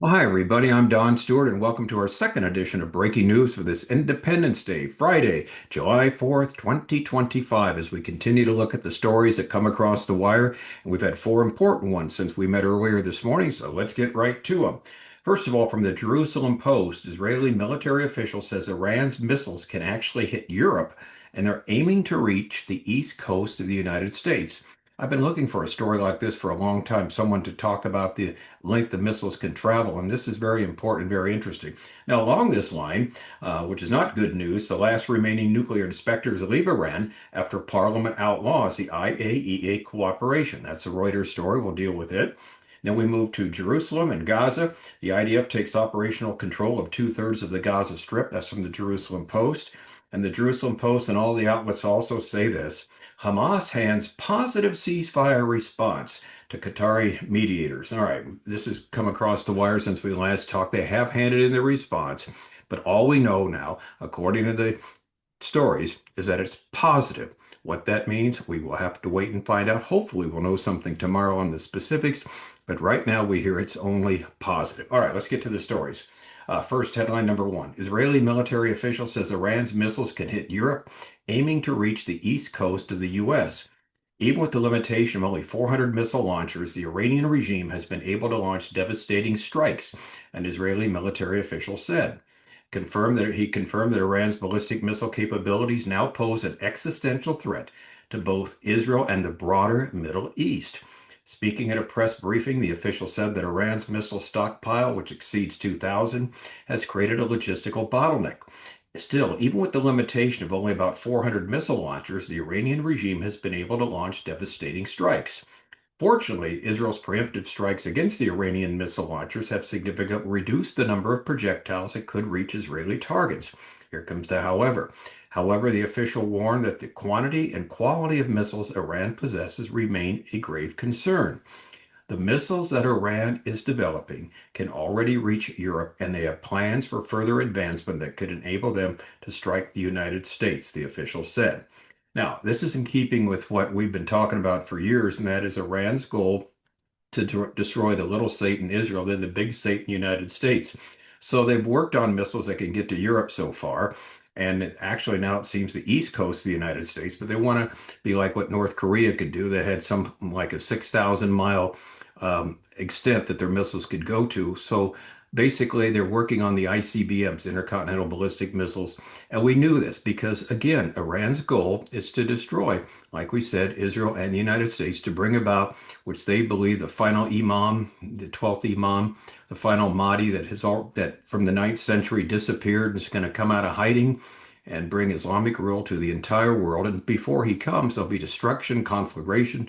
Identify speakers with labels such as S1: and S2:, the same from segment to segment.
S1: Well, hi, everybody. I'm Don Stewart, and welcome to our second edition of Breaking News for this Independence Day, Friday, July 4th, 2025, as we continue to look at the stories that come across the wire. And we've had four important ones since we met earlier this morning, so let's get right to them. First of all, from the Jerusalem Post, Israeli military official says Iran's missiles can actually hit Europe, and they're aiming to reach the east coast of the United States. I've been looking for a story like this for a long time, someone to talk about the length the missiles can travel, and this is very important, very interesting. Now, along this line, which is not good news, the last remaining nuclear inspectors leave Iran after Parliament outlaws the IAEA cooperation. That's a Reuters story. We'll deal with it. Then we move to Jerusalem and Gaza. The IDF takes operational control of two-thirds of the Gaza Strip. That's from the Jerusalem Post. And the Jerusalem Post and all the outlets also say this. Hamas hands positive ceasefire response to Qatari mediators. All right, this has come across the wire since we last talked. They have handed in their response, but all we know now, according to the stories, is that it's positive. What that means, we will have to wait and find out. Hopefully, we'll know something tomorrow on the specifics, but right now we hear it's only positive. All right, let's get to the stories. First, headline number one. Israeli military official says Iran's missiles can hit Europe, aiming to reach the east coast of the U.S. Even with the limitation of only 400 missile launchers, the Iranian regime has been able to launch devastating strikes, an Israeli military official said. He confirmed that Iran's ballistic missile capabilities now pose an existential threat to both Israel and the broader Middle East. Speaking at a press briefing, the official said that Iran's missile stockpile, which exceeds 2,000, has created a logistical bottleneck. Still, even with the limitation of only about 400 missile launchers, the Iranian regime has been able to launch devastating strikes. Fortunately, Israel's preemptive strikes against the Iranian missile launchers have significantly reduced the number of projectiles that could reach Israeli targets. Here comes the however. However, the official warned that the quantity and quality of missiles Iran possesses remain a grave concern. The missiles that Iran is developing can already reach Europe, and they have plans for further advancement that could enable them to strike the United States, the official said. Now, this is in keeping with what we've been talking about for years, and that is Iran's goal to destroy the little Satan Israel, then the big Satan United States. So they've worked on missiles that can get to Europe so far. And actually, now it seems the east coast of the United States, but they want to be like what North Korea could do. They had some like a 6,000 mile extent that their missiles could go to. So basically, they're working on the ICBMs, intercontinental ballistic missiles. And we knew this because, again, Iran's goal is to destroy, like we said, Israel and the United States to bring about, which they believe, the final Imam, the 12th Imam, the final Mahdi that from the 9th century disappeared and is going to come out of hiding and bring Islamic rule to the entire world. And before he comes, there'll be destruction, conflagration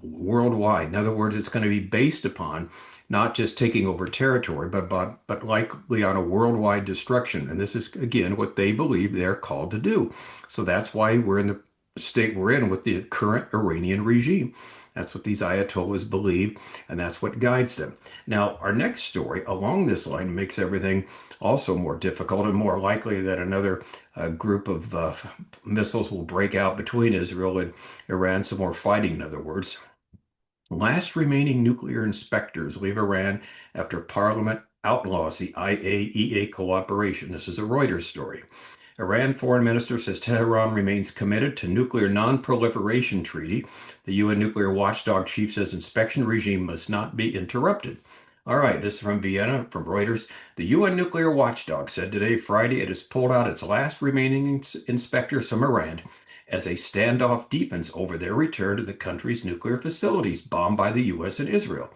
S1: worldwide. In other words, it's going to be based upon not just taking over territory, but likely on a worldwide destruction. And this is, again, what they believe they're called to do. So that's why we're in the state we're in with the current Iranian regime. That's what these Ayatollahs believe, and that's what guides them. Now, our next story along this line makes everything also more difficult and more likely that another group of missiles will break out between Israel and Iran, some more fighting, in other words. Last remaining nuclear inspectors leave Iran after Parliament outlaws the IAEA cooperation. This is a Reuters story. Iran foreign minister says Tehran remains committed to nuclear non-proliferation treaty. The UN nuclear watchdog chief says inspection regime must not be interrupted. All right, this is from Vienna, from Reuters. The UN nuclear watchdog said today, Friday, it has pulled out its last remaining inspectors from Iran as a standoff deepens over their return to the country's nuclear facilities bombed by the U.S. and Israel.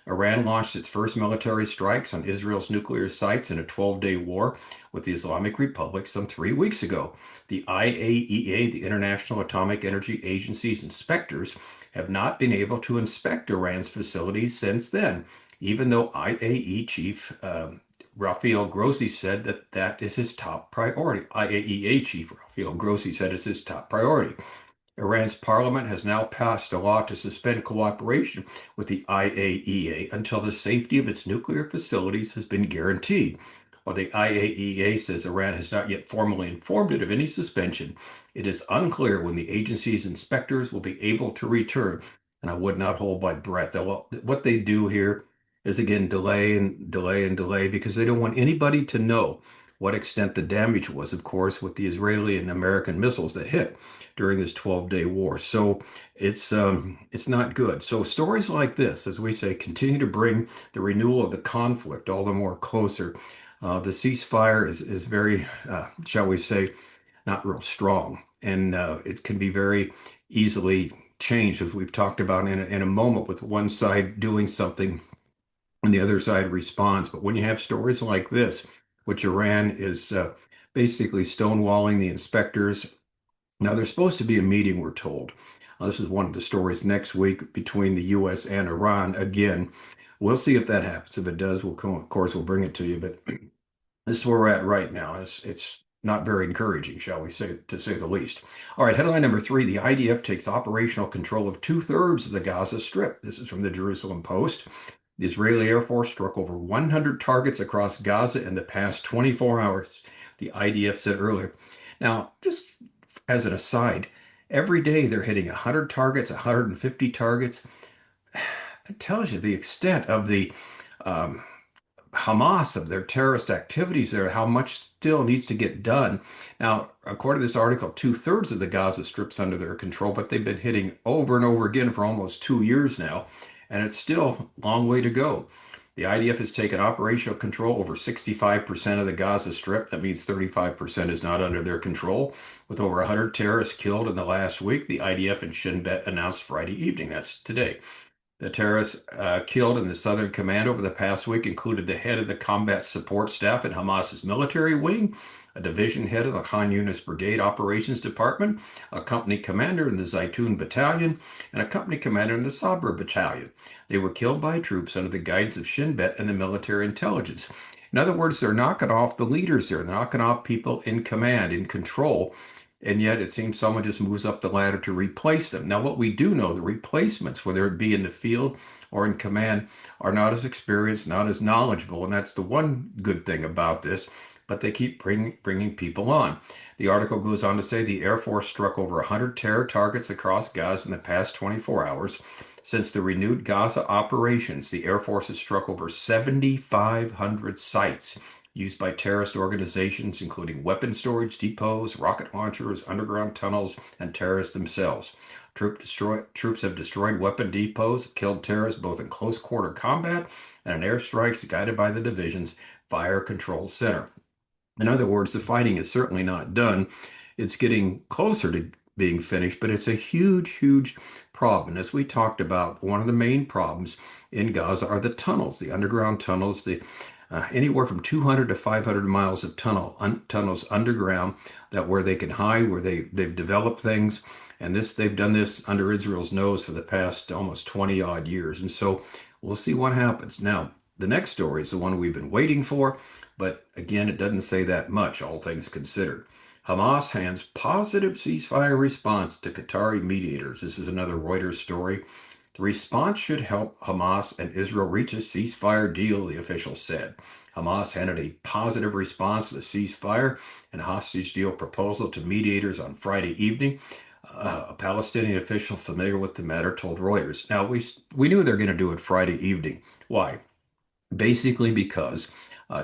S1: Iran launched its first military strikes on Israel's nuclear sites in a 12-day war with the Islamic Republic some 3 weeks ago. The IAEA, the International Atomic Energy Agency's inspectors, have not been able to inspect Iran's facilities since then, even though IAEA chief Rafael Grossi said that is his top priority. IAEA chief Rafael Grossi said it's his top priority. Iran's parliament has now passed a law to suspend cooperation with the IAEA until the safety of its nuclear facilities has been guaranteed. While the IAEA says Iran has not yet formally informed it of any suspension, it is unclear when the agency's inspectors will be able to return. And I would not hold my breath. What they do here is again delay and delay and delay because they don't want anybody to know what extent the damage was, of course, with the Israeli and American missiles that hit during this 12-day war. So it's not good. So stories like this, as we say, continue to bring the renewal of the conflict all the more closer. The ceasefire is very, shall we say, not real strong, and it can be very easily changed, as we've talked about in a moment, with one side doing something and the other side responds. But when you have stories like this, which Iran is basically stonewalling the inspectors. Now, there's supposed to be a meeting, we're told. This is one of the stories next week between the U.S. and Iran. Again, we'll see if that happens. If it does, of course, we'll bring it to you. But this is where we're at right now. It's not very encouraging, shall we say, to say the least. All right, headline number three, the IDF takes operational control of two-thirds of the Gaza Strip. This is from the Jerusalem Post. The Israeli Air Force struck over 100 targets across Gaza in the past 24 hours, the IDF said earlier. Now, just as an aside, every day they're hitting 100 targets, 150 targets. It tells you the extent of the um, Hamas, of their terrorist activities there, how much still needs to get done. Now, according to this article, two-thirds of the Gaza Strip's under their control, but they've been hitting over and over again for almost 2 years now, and it's still a long way to go. The IDF has taken operational control over 65% of the Gaza Strip. That means 35% is not under their control. With over 100 terrorists killed in the last week, the IDF and Shin Bet announced Friday evening. That's today. The terrorists killed in the Southern Command over the past week included the head of the combat support staff in Hamas's military wing, a division head of the Khan Yunis Brigade Operations Department, a company commander in the Zaytun Battalion, and a company commander in the Sabra Battalion. They were killed by troops under the guidance of Shin Bet and the military intelligence. In other words, they're knocking off the leaders here, they're knocking off people in command, in control, and yet it seems someone just moves up the ladder to replace them. Now, what we do know, the replacements, whether it be in the field or in command, are not as experienced, not as knowledgeable, and that's the one good thing about this. But they keep bringing people on. The article goes on to say the Air Force struck over 100 terror targets across Gaza in the past 24 hours. Since the renewed Gaza operations, the Air Force has struck over 7,500 sites used by terrorist organizations, including weapon storage depots, rocket launchers, underground tunnels, and terrorists themselves. Troops have destroyed weapon depots, killed terrorists both in close quarter combat and in airstrikes guided by the division's Fire Control Center. In other words, the fighting is certainly not done. It's getting closer to being finished, but it's a huge, huge problem. And as we talked about, one of the main problems in Gaza are the tunnels, the underground tunnels, the anywhere from 200 to 500 miles of tunnels underground, that where they can hide, where they've developed things. And they've done this under Israel's nose for the past almost 20 odd years. And so we'll see what happens. Now, the next story is the one we've been waiting for, but again, it doesn't say that much, all things considered. Hamas hands positive ceasefire response to Qatari mediators. This is another Reuters story. The response should help Hamas and Israel reach a ceasefire deal, the official said. Hamas handed a positive response to the ceasefire and hostage deal proposal to mediators on Friday evening. A Palestinian official familiar with the matter told Reuters. Now, we knew they were going to do it Friday evening. Why? Basically because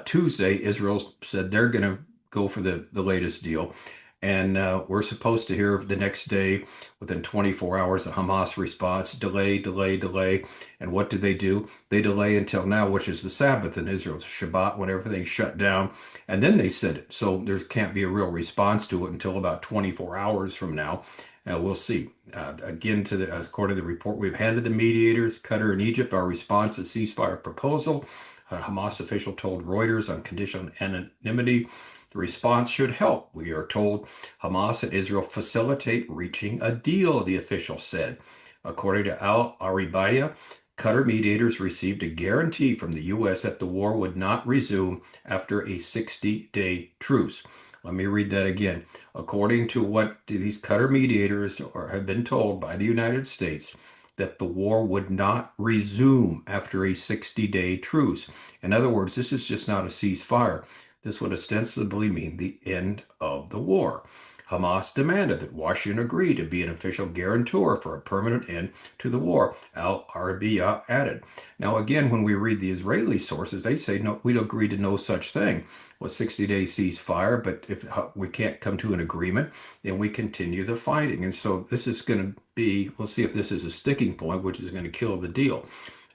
S1: Tuesday, Israel said they're going to go for the latest deal. And we're supposed to hear the next day, within 24 hours, a Hamas response, delay, delay, delay. And what do? They delay until now, which is the Sabbath in Israel, it's Shabbat, when everything's shut down. And then they said it. So there can't be a real response to it until about 24 hours from now. We'll see. Again, according to the report, we've handed the mediators, Qatar and Egypt, our response to ceasefire proposal. A Hamas official told Reuters on conditional anonymity. The response should help, we are told, Hamas and Israel facilitate reaching a deal, the official said. According to Al Aribaya, Qatar mediators received a guarantee from the U.S. that the war would not resume after a 60-day truce. Let me read that again. According to what these Qatar mediators have been told by the United States, that the war would not resume after a 60-day truce. In other words, this is just not a ceasefire. This would ostensibly mean the end of the war. Hamas demanded that Washington agree to be an official guarantor for a permanent end to the war, al-Arabiya added. Now, again, when we read the Israeli sources, they say, no, we agree to no such thing. Well, 60-day ceasefire, but if we can't come to an agreement, then we continue the fighting. And so this is going to be, we'll see if this is a sticking point, which is going to kill the deal.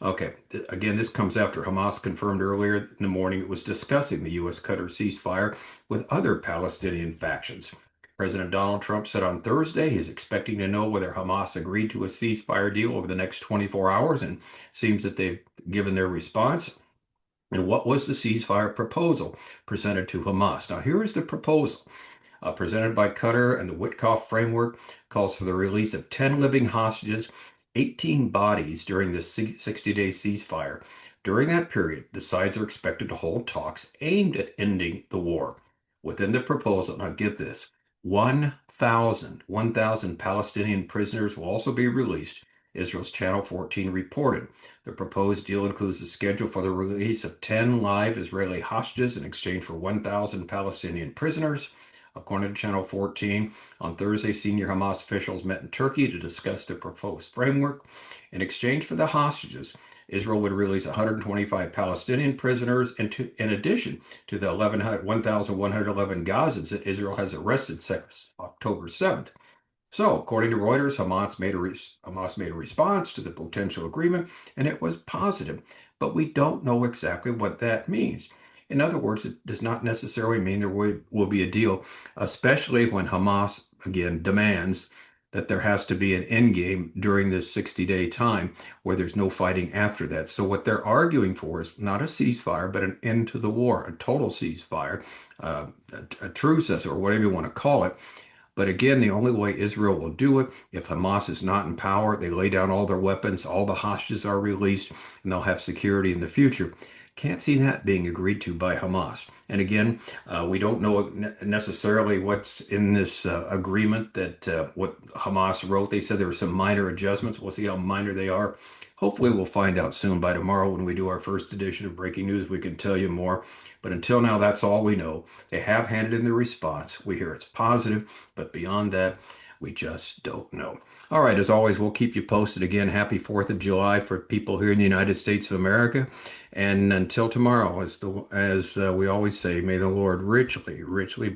S1: Okay, again, this comes after Hamas confirmed earlier in the morning it was discussing the U.S. Qatar ceasefire with other Palestinian factions. President Donald Trump said on Thursday he's expecting to know whether Hamas agreed to a ceasefire deal over the next 24 hours, and seems that they've given their response. And what was the ceasefire proposal presented to Hamas? Now, here is the proposal presented by Qatar, and the Witkoff framework calls for the release of 10 living hostages, 18 bodies during the 60-day ceasefire. During that period, the sides are expected to hold talks aimed at ending the war. Within the proposal, now get this, 1,000 Palestinian prisoners will also be released, Israel's Channel 14 reported. The proposed deal includes the schedule for the release of 10 live Israeli hostages in exchange for 1,000 Palestinian prisoners. According to Channel 14, on Thursday, senior Hamas officials met in Turkey to discuss the proposed framework. In exchange for the hostages, Israel would release 125 Palestinian prisoners in addition to the 1,111 Gazans that Israel has arrested since October 7th. So, according to Reuters, Hamas made a response to the potential agreement, and it was positive, but we don't know exactly what that means. In other words, it does not necessarily mean there will be a deal, especially when Hamas, again, demands that there has to be an end game during this 60-day time where there's no fighting after that. So what they're arguing for is not a ceasefire, but an end to the war, a total ceasefire, a truce, or whatever you want to call it. But again, the only way Israel will do it, if Hamas is not in power, they lay down all their weapons, all the hostages are released, and they'll have security in the future. Can't see that being agreed to by Hamas. And again, we don't know necessarily what's in this agreement that what Hamas wrote. They said there were some minor adjustments. We'll see how minor they are. Hopefully, we'll find out soon. By tomorrow, when we do our first edition of Breaking News, we can tell you more. But until now, that's all we know. They have handed in the response. We hear it's positive, but beyond that, we just don't know. All right, as always, we'll keep you posted. Again, happy 4th of July for people here in the United States of America. And until tomorrow, as we always say, may the Lord richly, richly bless.